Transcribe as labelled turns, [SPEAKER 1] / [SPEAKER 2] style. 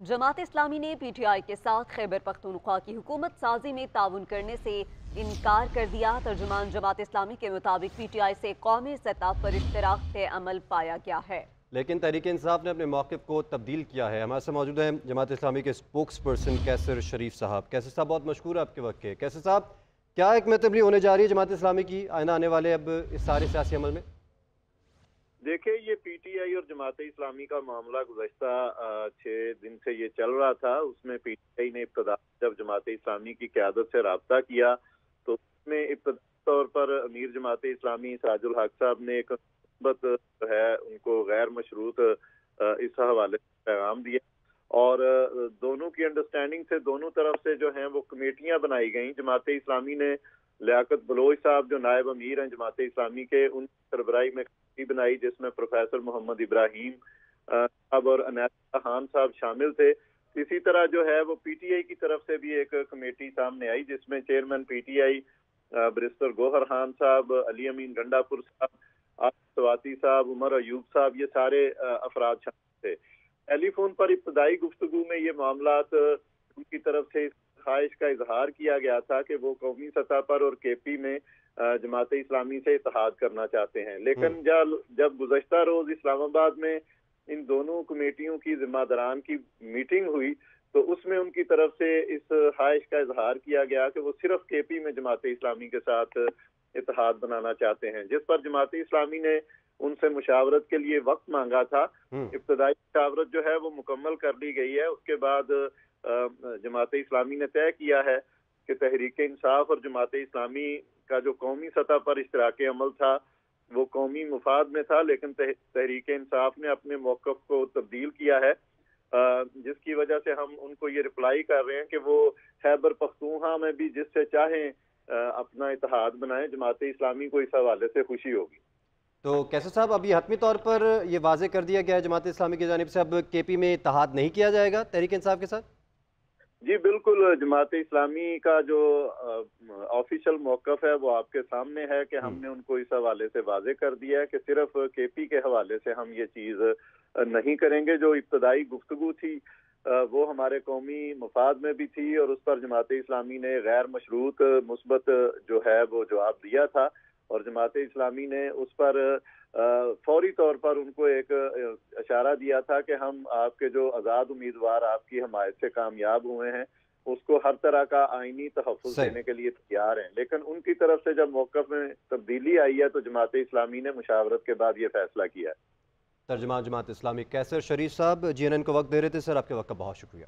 [SPEAKER 1] जमात इस्लामी ने पीटीआई के साथ खैबर पख्तूनख्वा की हुकूमत साजी में ताउन करने से इनकार कर दिया। तर्जुमान जमात इस्लामी के मुताबिक पीटीआई से कौमी सतह पर इश्तराक अमल पाया गया है,
[SPEAKER 2] लेकिन तहरीक इंसाफ ने अपने मौक़िफ़ को तब्दील किया है। हमारे साथ मौजूद हैं जमात इस्लामी के स्पोक्स पर्सन कैसर शरीफ साहब। कैसर साहब बहुत मशहूर है आपके वक्त के। कैसर साहब, क्या एक तब्दीली होने जा रही है जमात इस्लामी की आइंदा आने वाले अब इस सारे सियासी अमल में?
[SPEAKER 3] देखिए, ये पीटीआई और जमात इस्लामी का मामला गुज़श्ता 6 दिन से ये चल रहा था। उसमें पीटीआई ने इब्तदा जब जमात इस्लामी की क़यादत से राब्ता किया तो उसमें इब्तदाई तौर पर अमीर जमात इस्लामी सिराजुल हक साहब ने एक जो है उनको गैर मशरूत इस हवाले से पैगाम दिया और दोनों की अंडरस्टैंडिंग से दोनों तरफ से जो हैं वो कमेटियां बनाई गई। जमात इस्लामी ने लियाकत बलोच साहब जो नायब अमीर हैं जमात इस्लामी के, उन सरबराही में कमेटी बनाई जिसमें प्रोफेसर मोहम्मद इब्राहिम साहब और अनैसा खान साहब शामिल थे। इसी तरह जो है वो पीटीआई की तरफ से भी एक कमेटी सामने आई जिसमें chairman PTI barrister Gohar Khan साहब, अली अमीन गंडापुर साहब, स्वाति साहब, उमर अयूब साहब, ये सारे अफराद शामिल थे। टेलीफोन पर इब्तदाई गुफ्तगू में ये मामलात उनकी तरफ से इस ख्वाहिश का इजहार किया गया था कि वो कौमी सतह पर और केपी में जमात इस्लामी से इत्तेहाद करना चाहते हैं। लेकिन जब गुज़श्ता रोज इस्लामाबाद में इन दोनों कमेटियों की जिम्मेदारान की मीटिंग हुई तो उसमें उनकी तरफ से इस ख्वाहिश का इजहार किया गया कि वो सिर्फ केपी में जमात इस्लामी के साथ इत्तेहाद बनाना चाहते हैं, जिस पर जमात इस्लामी ने उनसे मुशावरत के लिए वक्त मांगा था। इब्तदाई मुशावरत जो है वो मुकम्मल कर ली गई है। उसके बाद जमात इस्लामी ने तय किया है कि तहरीक इंसाफ और जमात इस्लामी का जो कौमी सतह पर इश्तराक अमल था वो कौमी मुफाद में था, लेकिन तहरीक इंसाफ ने अपने मौक़िफ़ को तब्दील किया है, जिसकी वजह से हम उनको ये रिप्लाई कर रहे हैं कि वो खैबर पख्तूनख्वा में भी जिससे चाहें अपना इत्तेहाद बनाएं। जमात इस्लामी को इस हवाले से खुशी होगी।
[SPEAKER 2] तो कैसर साहब, अभी हतमी तौर पर यह वाज़ेह कर दिया गया है जमात इस्लामी की जानिब से अब केपी में इत्तेहाद नहीं किया जाएगा तहरीक इंसाफ के साथ?
[SPEAKER 3] जी बिल्कुल, जमात इस्लामी का जो ऑफिशियल मौक़िफ़ है वो आपके सामने है कि हमने उनको इस हवाले से वाज़ेह कर दिया है कि सिर्फ केपी के हवाले से हम ये चीज़ नहीं करेंगे। जो इब्तदाई गुफ्तगू थी वो हमारे कौमी मफाद में भी थी और उस पर जमात इस्लामी ने गैर मशरूत मुस्बत जो है वो जवाब दिया था और जमात इस्लामी ने उस पर फौरी तौर पर उनको एक इशारा दिया था कि हम आपके जो आज़ाद उम्मीदवार आपकी हमायत से कामयाब हुए हैं उसको हर तरह का आईनी तहफ़्फ़ुज़ देने के लिए तैयार हैं। लेकिन उनकी तरफ से जब मौक़िफ़ में तब्दीली आई है तो जमात इस्लामी ने मुशावरत के बाद ये फैसला किया है।
[SPEAKER 2] तर्जुमान जमात इस्लामी कैसर शरीफ साहब GNN को वक्त दे रहे थे। सर, आपके वक्त का बहुत शुक्रिया।